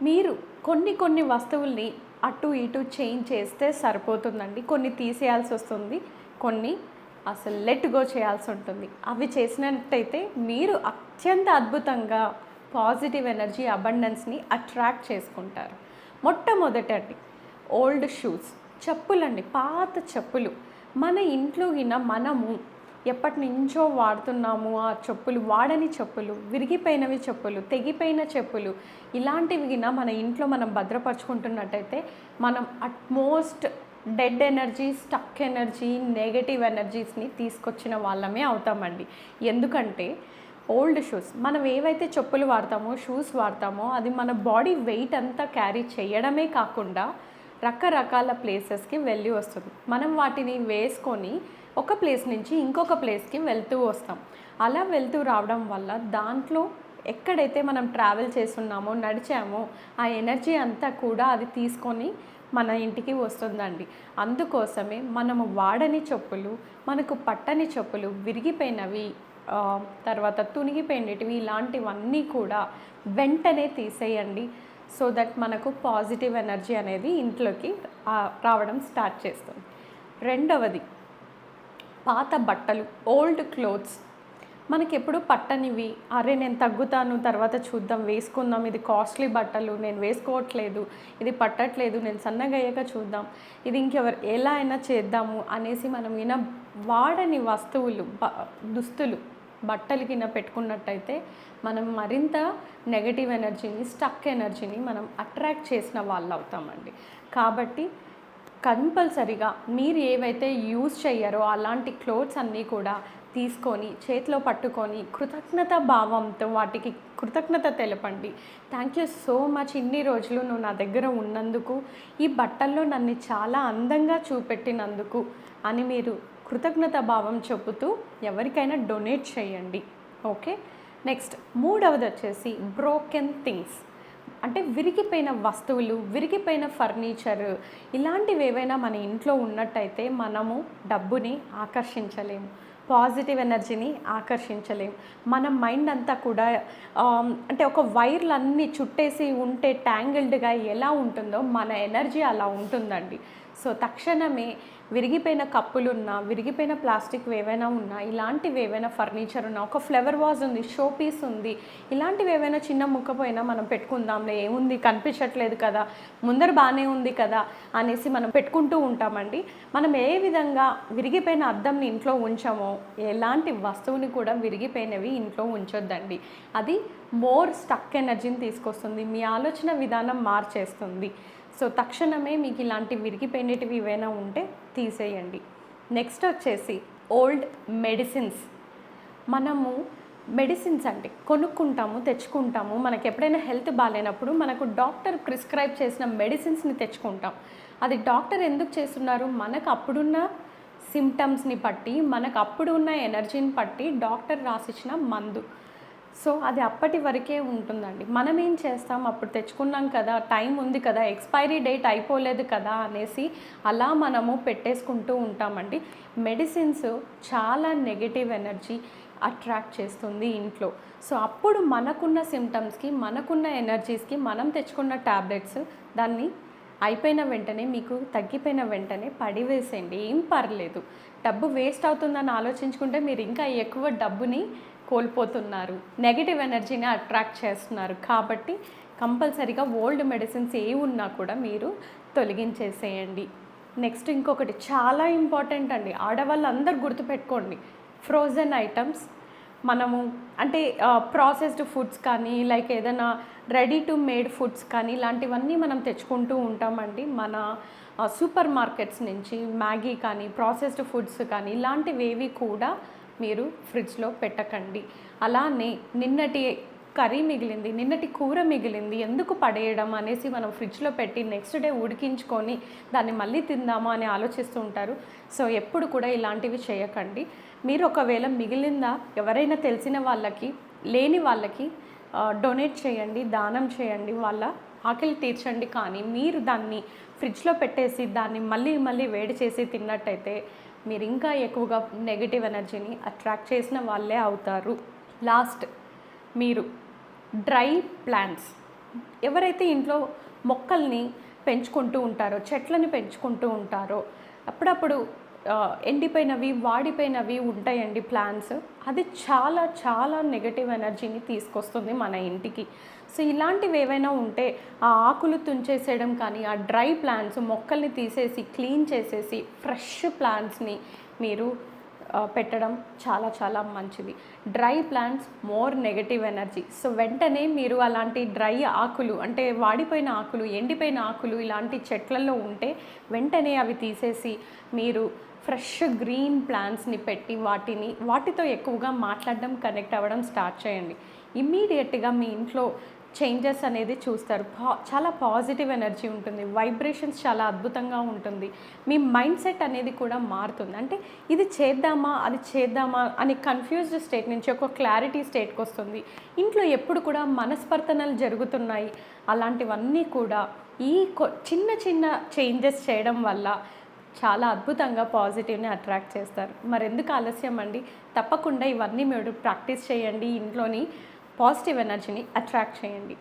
మీరు కొన్ని వస్తువుల్ని అటు ఇటు చేంజ్ చేస్తే సరిపోతుందండి. కొన్ని తీసేయాల్సి వస్తుంది. కొన్ని అసలు లెట్ గో చేయాల్సి ఉంటుంది. అవి చేసినట్టయితే మీరు అత్యంత అద్భుతంగా పాజిటివ్ ఎనర్జీ, అబండెన్స్‌ని అట్రాక్ట్ చేసుకుంటారు. మొట్టమొదటండి ఓల్డ్ షూస్, చెప్పులండి. పాత చెప్పులు మన ఇంట్లో మనము ఎప్పటినుంచో వాడుతున్నాము. ఆ చెప్పులు వాడని చెప్పులు, విరిగిపోయినవి చెప్పులు, తెగిపోయిన చెప్పులు, ఇలాంటివి మన ఇంట్లో మనం భద్రపరుచుకుంటున్నట్టయితే మనం utmost dead energy, stuck energy, negative ఎనర్జీస్ని తీసుకొచ్చిన వాళ్ళమే అవుతామండి. ఎందుకంటే ఓల్డ్ షూస్, మనం ఏవైతే చెప్పులు వాడతామో, షూస్ వాడతామో, అది మన బాడీ వెయిట్ అంతా క్యారీ చేయడమే కాకుండా రకరకాల ప్లేసెస్కి వెళ్ళి వస్తుంది. మనం వాటిని వేసుకొని ఒక ప్లేస్ నుంచి ఇంకొక ప్లేస్కి వెళ్తూ వస్తాం. అలా వెళ్తూ రావడం వల్ల దాంట్లో ఎక్కడైతే మనం ట్రావెల్ చేస్తున్నామో, నడిచామో, ఆ ఎనర్జీ అంతా కూడా అది తీసుకొని మన ఇంటికి వస్తుందండి. అందుకోసమే మనము వాడని చెప్పులు, మనకు పట్టని చెప్పులు, విరిగిపోయినవి, తర్వాత తునిగిపోయినటివి, ఇలాంటివన్నీ కూడా వెంటనే తీసేయండి. సో దట్ మనకు పాజిటివ్ ఎనర్జీ అనేది ఇంట్లోకి రావడం స్టార్ట్ చేస్తుంది. రెండవది పాత బట్టలు, ఓల్డ్ క్లోత్స్. మనకెప్పుడు పట్టనివి, అరే నేను తగ్గుతాను, తర్వాత చూద్దాం, వేసుకుందాం, ఇది కాస్ట్లీ బట్టలు, నేను వేసుకోవట్లేదు, ఇది పట్టట్లేదు, నేను సన్నగా అయ్యాక చూద్దాం, ఇది ఇంకెవరు ఎలా అయినా చేద్దాము అనేసి మనం వాడని వస్తువులు, దుస్తులు, బట్టలు పెట్టుకున్నట్టయితే మనం మరింత నెగటివ్ ఎనర్జీని, స్టక్ ఎనర్జీని మనం అట్రాక్ట్ చేసిన వాళ్ళు అవుతామండి. కాబట్టి కంపల్సరిగా మీరు ఏవైతే యూజ్ చెయ్యారో అలాంటి క్లోత్స్ అన్నీ కూడా తీసుకొని చేతిలో పట్టుకొని కృతజ్ఞత భావంతో వాటికి కృతజ్ఞత తెలపండి. థ్యాంక్ యూ సో మచ్, ఇన్ని రోజులు నువ్వు నా దగ్గర ఉన్నందుకు, ఈ బట్టల్లో నన్ను చాలా అందంగా చూపెట్టినందుకు అని మీరు కృతజ్ఞత భావం చెబుతూ ఎవరికైనా డొనేట్ చేయండి. ఓకే. నెక్స్ట్ మూడవది వచ్చేసి బ్రోకెన్ థింగ్స్, అంటే విరిగిపోయిన వస్తువులు, విరిగిపోయిన ఫర్నిచర్, ఇలాంటివి ఏవైనా మన ఇంట్లో ఉన్నట్టయితే మనము డబ్బుని ఆకర్షించలేము, పాజిటివ్ ఎనర్జీని ఆకర్షించలేము. మన మైండ్ అంతా కూడా అంటే ఒక వైర్లన్నీ చుట్టేసి ఉంటే ట్యాంగిల్డ్గా ఎలా ఉంటుందో మన ఎనర్జీ అలా ఉంటుందండి. సో తక్షణమే విరిగిపోయిన కప్పులున్నా, విరిగిపోయిన ప్లాస్టిక్ ఏవైనా ఉన్నా, ఇలాంటివి ఏవైనా ఫర్నిచర్ ఉన్నా, ఒక ఫ్లవర్ వాజ్ ఉంది, షో పీస్ ఉంది, ఇలాంటివి ఏవైనా చిన్న ముక్కపోయినా మనం పెట్టుకుందాంలే, ఏముంది కనిపించట్లేదు కదా, ముందర బాగానే ఉంది కదా అనేసి మనం పెట్టుకుంటూ ఉంటామండి. మనం ఏ విధంగా విరిగిపోయిన అద్దంని ఇంట్లో ఉంచామో, ఎలాంటి వస్తువుని కూడా విరిగిపోయినవి ఇంట్లో ఉంచొద్దండి. అది మోర్ స్టక్ ఎనర్జీని తీసుకొస్తుంది, మీ ఆలోచన విధానం మార్చేస్తుంది. సో తక్షణమే మీకు ఇలాంటి విరిగిపోయినటివి ఏవైనా ఉంటే తీసేయండి. నెక్స్ట్ వచ్చేసి ఓల్డ్ మెడిసిన్స్. మనము మెడిసిన్స్ అంటే కొనుక్కుంటాము, తెచ్చుకుంటాము. మనకు ఎప్పుడైనా హెల్త్ బాగాలేనప్పుడు మనకు డాక్టర్ ప్రిస్క్రైబ్ చేసిన మెడిసిన్స్ని తెచ్చుకుంటాం. అది డాక్టర్ ఎందుకు చేస్తున్నారు? మనకు అప్పుడున్న సిమ్టమ్స్ని బట్టి, మనకు అప్పుడు ఉన్న ఎనర్జీని బట్టి డాక్టర్ రాసిచ్చిన మందు. సో అది అప్పటి వరకే ఉంటుందండి. మనం ఏం చేస్తాం, అప్పుడు తెచ్చుకున్నాం కదా, టైం ఉంది కదా, ఎక్స్పైరీ డేట్ అయిపోలేదు కదా అనేసి అలా మనము పెట్టేసుకుంటూ ఉంటామండి. మెడిసిన్స్ చాలా నెగటివ్ ఎనర్జీ అట్రాక్ట్ చేస్తుంది ఇంట్లో. సో అప్పుడు మనకున్న సిమ్టమ్స్కి, మనకున్న ఎనర్జీస్కి మనం తెచ్చుకున్న ట్యాబ్లెట్స్ దాన్ని అయిపోయిన వెంటనే, మీకు తగ్గిపోయిన వెంటనే పడివేసేయండి, ఏం పర్లేదు. డబ్బు వేస్ట్ అవుతుందని ఆలోచించుకుంటే మీరు ఇంకా ఎక్కువ డబ్బుని కోల్పోతున్నారు, నెగిటివ్ ఎనర్జీని అట్రాక్ట్ చేస్తున్నారు. కాబట్టి కంపల్సరీగా ఓల్డ్ మెడిసిన్స్ ఏ ఉన్నా కూడా మీరు తొలగించేసేయండి. నెక్స్ట్ ఇంకొకటి చాలా ఇంపార్టెంట్ అండి, ఆడవాళ్ళు అందరు గుర్తుపెట్టుకోండి, ఫ్రోజన్ ఐటమ్స్. మనము అంటే ప్రాసెస్డ్ ఫుడ్స్ కానీ, లైక్ ఏదైనా రెడీ టు మేడ్ ఫుడ్స్ కానీ, ఇలాంటివన్నీ మనం తెచ్చుకుంటూ ఉంటామండి. మన సూపర్ మార్కెట్స్ నుంచి మ్యాగీ కానీ, ప్రాసెస్డ్ ఫుడ్స్ కానీ, ఇలాంటివి ఏవి కూడా మీరు ఫ్రిడ్జ్లో పెట్టకండి. అలానే నిన్నటి కర్రీ మిగిలింది, నిన్నటి కూర మిగిలింది, ఎందుకు పడేయడం అనేసి మనం ఫ్రిడ్జ్లో పెట్టి నెక్స్ట్ డే ఉడికించుకొని దాన్ని మళ్ళీ తిందామా అని ఆలోచిస్తూ ఉంటారు. సో ఎప్పుడు కూడా ఇలాంటివి చేయకండి. మీరు ఒకవేళ మిగిలిందా ఎవరైనా తెలిసిన వాళ్ళకి, లేని వాళ్ళకి డొనేట్ చేయండి, దానం చేయండి, వాళ్ళ ఆకలి తీర్చండి. కానీ మీరు దాన్ని ఫ్రిడ్జ్లో పెట్టేసి దాన్ని మళ్ళీ వేడి చేసి తిన్నట్టయితే మీరు ఇంకా ఎక్కువగా నెగిటివ్ ఎనర్జీని అట్రాక్ట్ చేసిన వాళ్ళే అవుతారు. లాస్ట్, మీరు డ్రై ప్లాంట్స్, ఎవరైతే ఇంట్లో మొక్కల్ని పెంచుకుంటూ ఉంటారో, చెట్లని పెంచుకుంటూ ఉంటారో, అప్పుడప్పుడు ఎండిపోయినవి, వాడిపోయినవి ఉంటాయండి ప్లాంట్స్. అది చాలా చాలా నెగెటివ్ ఎనర్జీని తీసుకొస్తుంది మన ఇంటికి. సో ఇలాంటివి ఏవైనా ఉంటే ఆ ఆకులు తుంచేసేయడం కానీ, ఆ డ్రై ప్లాంట్స్ మొక్కల్ని తీసేసి క్లీన్ చేసేసి ఫ్రెష్ ప్లాంట్స్ని మీరు పెట్టడం చాలా చాలా మంచిది. Dry plants more negative energy. So వెంటనే మీరు అలాంటి డ్రై ఆకులు అంటే వాడిపోయిన ఆకులు, ఎండిపోయిన ఆకులు ఇలాంటి చెట్లలో ఉంటే వెంటనే అవి తీసేసి మీరు ఫ్రెష్ గ్రీన్ ప్లాంట్స్ని పెట్టి వాటితో ఎక్కువగా మాట్లాడడం, కనెక్ట్ అవ్వడం స్టార్ట్ చేయండి. ఇమ్మీడియట్గా మీ ఇంట్లో చేంజెస్ అనేది చూస్తారు. చాలా పాజిటివ్ ఎనర్జీ ఉంటుంది, వైబ్రేషన్స్ చాలా అద్భుతంగా ఉంటుంది. మీ మైండ్ సెట్ అనేది కూడా మారుతుంది. అంటే ఇది చేద్దామా, అది చేద్దామా అని కన్ఫ్యూజ్డ్ స్టేట్ నుంచి ఒక క్లారిటీ స్టేట్కి వస్తుంది. ఇంట్లో ఎప్పుడు కూడా మనస్పర్ధనలు జరుగుతున్నాయి, అలాంటివన్నీ కూడా ఈ చిన్న చిన్న చేంజెస్ చేయడం వల్ల చాలా అద్భుతంగా పాజిటివ్ని అట్రాక్ట్ చేస్తారు. మరెందుకు ఆలస్యం అండి? తప్పకుండా ఇవన్నీ మీరు ప్రాక్టీస్ చేయండి. ఇంట్లోని పాజిటివ్ ఎనర్జీని అట్రాక్ట్ చేయండి.